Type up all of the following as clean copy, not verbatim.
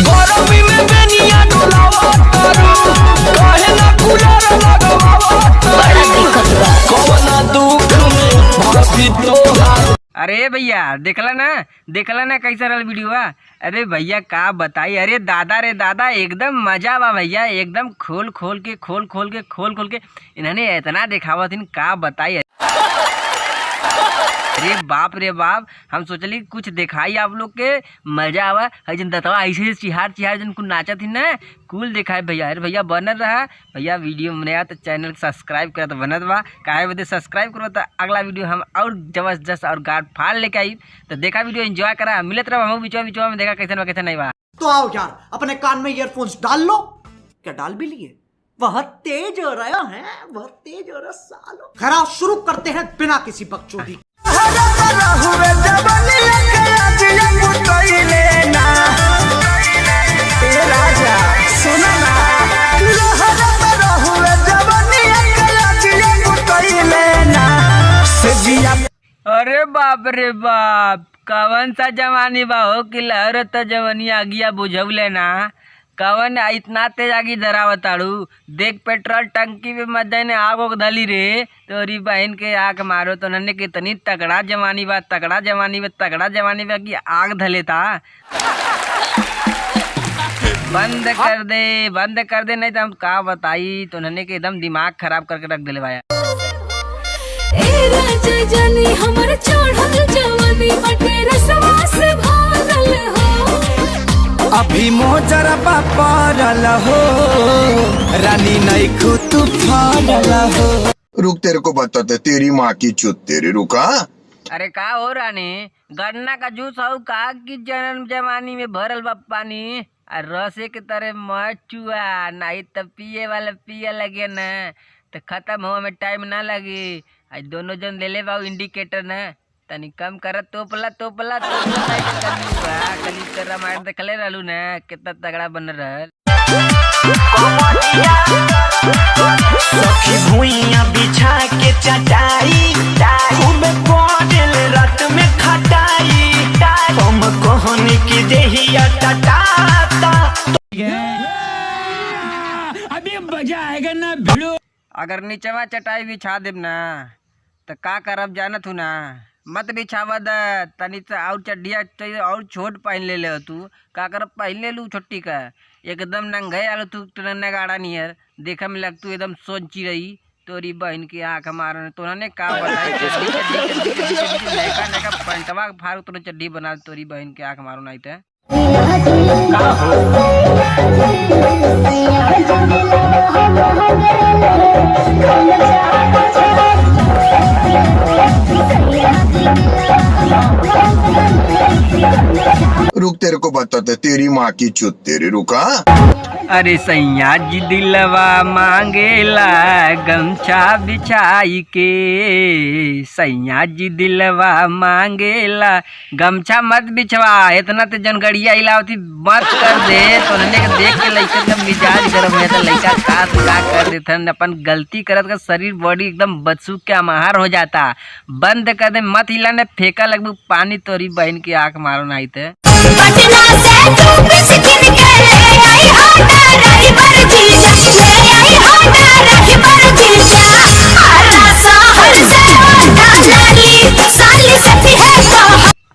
गरमी में बेनिया डोलावा तारू काहे ना कूलर लगावा बड़ा दिक्कत बा कवना दुख में भाभी तोहार। अरे भैया देखला ना कैसा रहा वीडियो बा। अरे भैया का बताई, अरे दादा रे दादा एकदम मजा बा भैया, एकदम खोल के इन्होंने इतना दिखावा थी का बताई। अरे बाप हम सोचली कुछ दिखाई आप लोग के मजा आवा। जन दतवा ऐसे चिहार जन कुछ नाचा थी ना कुल दिखाए भैया। अरे भैया बनत रहा भैया, वीडियो में आया तो चैनल सब्सक्राइब करा तो बनत बा काहे बदे सब्सक्राइब करो तो अगला वीडियो हम और जबरदस्त और गाड़ फाड़ लेके आई। तो देखा वीडियो एंजॉय करा, मिलत रहा हम बीचवा में देखा कैसे नहीं बा। तो आओ यार अपने कान में ईयरफोन्स डाल लो। क्या डाल भी लिए? वह तेज हो रहा है, वह तेज हो रहा सालो। खैर शुरू करते हैं बिना किसी बकचोदी। अरे बाप रे बाप कवन सा जवानी बा हो कि लहर तो जवानी आगिया बुझौले ना। कवन इतना तेज आगी धरावताड़ू, देख पेट्रोल टंकी पे मत जाने आग उग धली रे तोरी बहन के आग मारो तो नन्हे कितनी तगड़ा जवानी बा कि आग धले था। बंद कर दे नहीं तो हम का बताई तो नन्हे के एकदम दिमाग खराब करके रख दिले भाया। अभी मोजरा पारल हो रानी नहीं खुद फाड़ल हो। रुक तेरे को बताते तेरी माँ की चुत तेरी रुका। अरे का हो रानी गन्ना का जूस हो का कि जन्म जवानी में भरल बा पानी और रसे के तरह मत चुआ नहीं तो पिए वाले पिए लगे न तो खत्म हो में टाइम ना लगे। आज दोनों जन ले ले बाऊ इंडिकेटर न तनी कम कर तोपला कली कर रामायण देखले रहलू न कितना तगड़ा बन रहल। सखी भुइया बिछा के चटाई घूमे पड़ल रात में खटाई हम कहनी की देहिया टटाता अभी मजा आएगा ना भिड़ो। अगर नीचवा चटाई बिछा देब ना तो का करब जानत हूँ ना, मत बिछावा द तनी से और चड्डिया चाहिए और छोट पहन ले ले तू का करब पहन ले लू छोटी का एकदम नंगे आलो तू टनने गाड़ा नियर देखा में लग तू एकदम सोची रही तोरी बहन की आँख मारने तो उन्होंने का बताई चड्डी नैका पंटवा फाड़ तो चड्डी बना तोरी बहन की आँख मारो नहीं थे। रुक तेरे को बताते तेरी माँ की चुत तेरी रुका। अरे सैया जी दिलवा मांगेला गमछा बिछाई के, सैया जी दिलवा मांगेला गमछा मत बिछवा इतना तो जनगढ़िया हिलावती मत कर दे तो देख के लड़का एकदम मिजाज गर्म है तो लड़का का कर देते अपन गलती करत का शरीर बॉडी एकदम बदसूख के अमहार हो जाता। बंद कर दे मत हिलाने फेंका लगभग पानी तोरी बहन की आँख मारो नहीं थे।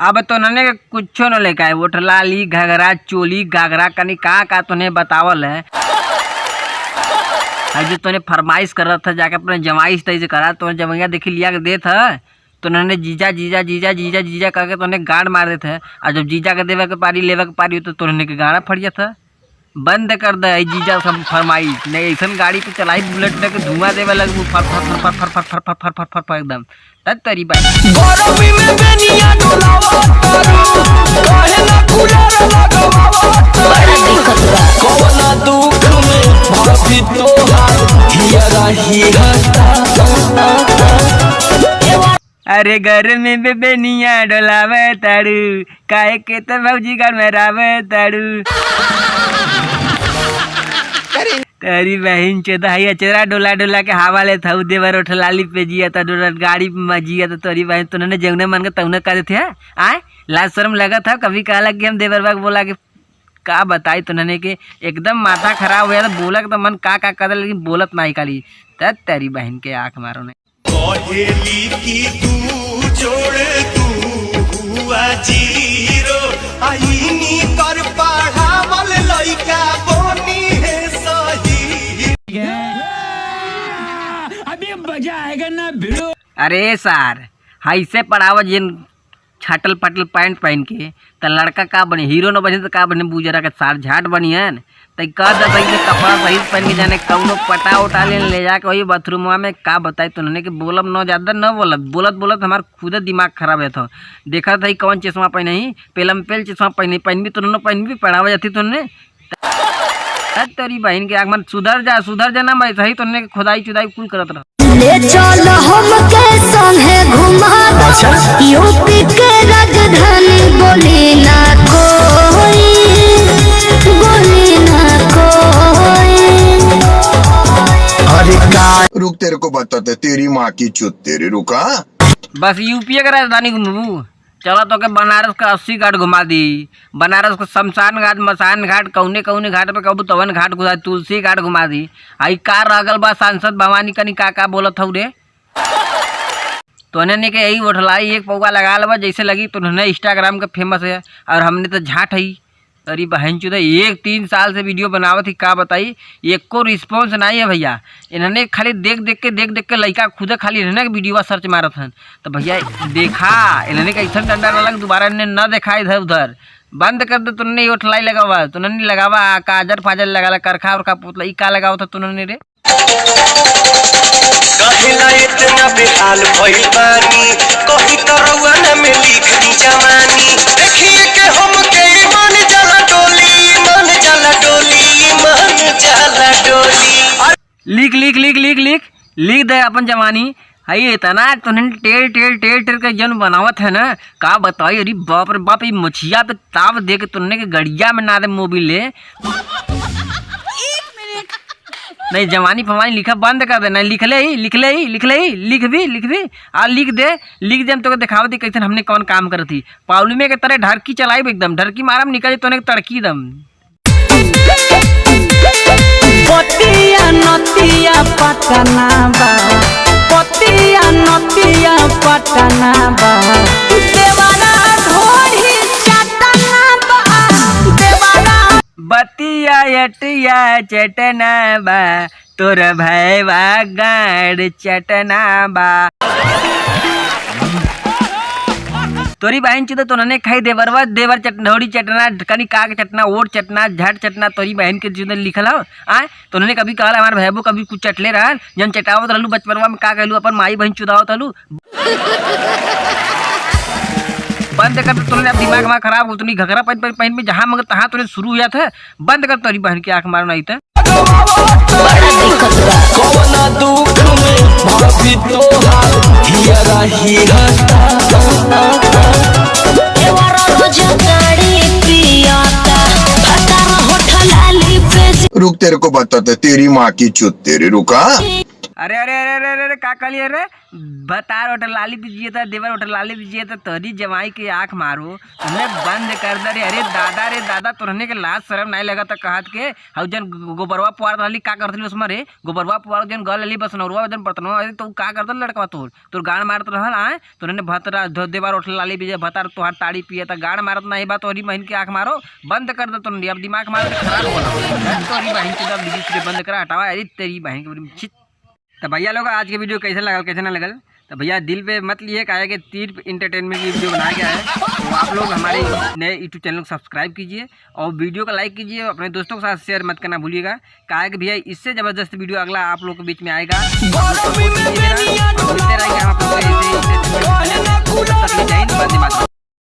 अब तो नने कुछो न लेका है वोट लाली घघरा चोली घाघरा कनी का तूने बतावल है जो तूने फरमाइश कर रहा था जाके अपने जमाइश तैसे करा तो जमैया देखी लिया के दे था तो उन्होंने जीजा करके तो गाड़ मार देते हैं और जब जीजा के देवे के पारी लेवे के पारी तो तुरने के गाड़ा फट जाता। बंद कर दे जीजा सब फरमाइश नहीं ऐसा गाड़ी पे चलाई बुलेट लेके धुआं देवे लग फर एकदम तब तरी बात अरे घर में बेबेनिया डोलावे ताड़ू काहे के तो भौजी घर में रावे ताड़ू तेरी बहन चौदह अचरा डोला के हवा ले था देवर उठलाली पे जिया था गाड़ी में जिया था तोरी बहन तुमने जौने मन के तौने कर थे आए लाज शर्म लगा था कभी कहला कि हम देवर बाग बोला कि का बताई तुमने के एकदम माथा खराब हो गया। तो बोलक तो मन का कर, लेकिन बोलत नहीं खाली। तब तेरी बहन के आँख मारो नहीं। कहेली की तू जोड़ तू हुआ जीरो आईनी कर पढ़ावल लइका बोनी है सही। अभी मजा आएगा ना भिड़ो। अरे सार ऐसे पढ़ावा जिन छाटल पटल पैंट पहन के तो लड़का का बने, हीरो न बने तो का बने, बुजरा के सार झाट बनियन। तो कह दे सही से कपड़ा सही पहन के जाने कौनो पटा उठा ले जाके वही बाथरूम में का बताई तुमने कि बोलब न ज़्यादा न बोलत बोलत हमार खुद दिमाग खराब है। तो देखा था कौन चश्मा पहने ही, पेलम पेल चश्मा पहन भी तुमने पहन भी पढ़ावा जाती तुमने। तेरी बहन के आँख में सुधर जा ना भाई, सही तुमने खुदाई चुदाई कुल करत रह। ले चल हमके संगे घुमा दो यूपी के राजधानी, बोली ना कोई, बोली ना कोई। रुक तेरे को बताते तेरी माँ की चुत तेरी रुका। बस यूपी का राजधानी घूमू, चलो तो के बनारस का 80 घाट घुमा दी, बनारस को शमशान घाट, मसान घाट, कौने कौने घाट पे कबू तवन घाट घुमा, तुलसी घाट घुमा दी। आई कार रगल बा सांसद भवानी कनी का बोलत हूँ रे। तो उन्होंने के यही उठलाई एक पौवा लगा लबा जैसे लगी। तो उन्होंने इंस्टाग्राम का फेमस है और हमने तो झाट है। अरे बहन चुदा 3 साल से वीडियो बनावत थी, का बताई एक को रिस्पॉन्स नहीं है भैया। इन्होंने खाली देख के लड़का खुद खाली इन्होंने वीडियो सर्च मारत हन। तो भैया देखा इन्होंने कैसा डंडा लग, दोबारा इन्हें न देखा इधर उधर, बंद कर दे। तुमने उठलाई लगावा, तुमने लगावा काजर फाजर लगा करखा उरखा पुतला का लगावा था तुमने रे। कहिला इतना बेहाल भइल बानी, कहीं तो रउआ न में लिख दी जवानी। देखिए के हम के मन जाला डोली, मन जाला डोली, मन जाला डोली। लिख दे अपन जवानी। है इतना तुमने टेर के जन बनावत है ना, का बताई। अरे बाप रे बाप, ये मछिया पे ताव दे के तुमने के गड़िया में ना दे मोबिल ले। नहीं जवानी फवानी लिखा बंद कर देना। लिख भी आ लिख दे हम तो दिखाव दी कैसे हमने कौन काम कर थी। पावली में के तरह ढरकी चलाई एकदम, ढरकी मारा में निकल तो तड़की दम। पतिया नतिया पटना बा, पतिया नतिया पटना बा, देवाना ढोरी चटना बा, देवाना बतिया यटिया चटना बा, तोर भैवा गाड़ चटना बा। तोरी बहन चुदा तो नने खाई देवर चटनौड़ी चटना, कनी काग चटना, ओट चटना, झट चटना। तोरी बहन के जुदा लिखल हो आए। तो उन्होंने कभी कहा हमारे भैबो कभी कुछ चटले रहा जन चटावत रहलू बचपनवा में, का कहलू अपन माई बहन चुदावत रहलू। बंद कर तुमने अब दिमाग में खराब हो, तुमने घघरा पहन में जहाँ मगर तहाँ तुमने शुरू हुआ था। बंद कर तोरी बहन की आँख मारना ही था। कवना दुख में भाभी तोहार हियरा हिरता, एवरा रोज गाड़ी पियाता, फटारा होठल लाली पे। रुक तेरे को बताते तेरी माँ की चुत तेरी रुका। अरे अरे अरे अरे अरे का काली अरे बतार होटल लाली पीजिए था, देवर होटल लाली पीजिए था। तोरी जमाई की आँख मारो तुमने बंद कर दे रे। अरे दादा तुरने के लाज शर्म नहीं लगा था कहत के हउ जन गोबरवा पुआर रहली का करथली उसमें रे। गोबरवा पुआर जन गल लेली बस नौरवा जन बर्तनवा तो का करत लड़का तोर गाड़ मारत रहल आए। तुरने भतरा देवर होटल लाली पीजिए भतार तोहार ताड़ी पिए था गाड़ मारत नहीं बा। तोरी बहन की आँख मारो बंद कर दे तुरंत। अब दिमाग मार खराब होला। तोरी बहन की बंद करा हटावा। अरे तेरी बहन की। तो भैया लोग आज के वीडियो कैसे लगल कैसे ना लगल, तो भैया दिल पे मत लिए काहे कि तीर इंटरटेनमेंट की वीडियो बनाया गया है। तो आप लोग हमारे नए यूट्यूब चैनल को सब्सक्राइब कीजिए और वीडियो को लाइक कीजिए, अपने दोस्तों के साथ शेयर मत करना भूलिएगा। काहे कि भैया इससे ज़बरदस्त वीडियो अगला आप लोग के बीच में आएगा। मिलते रहेंगे हम आप लोग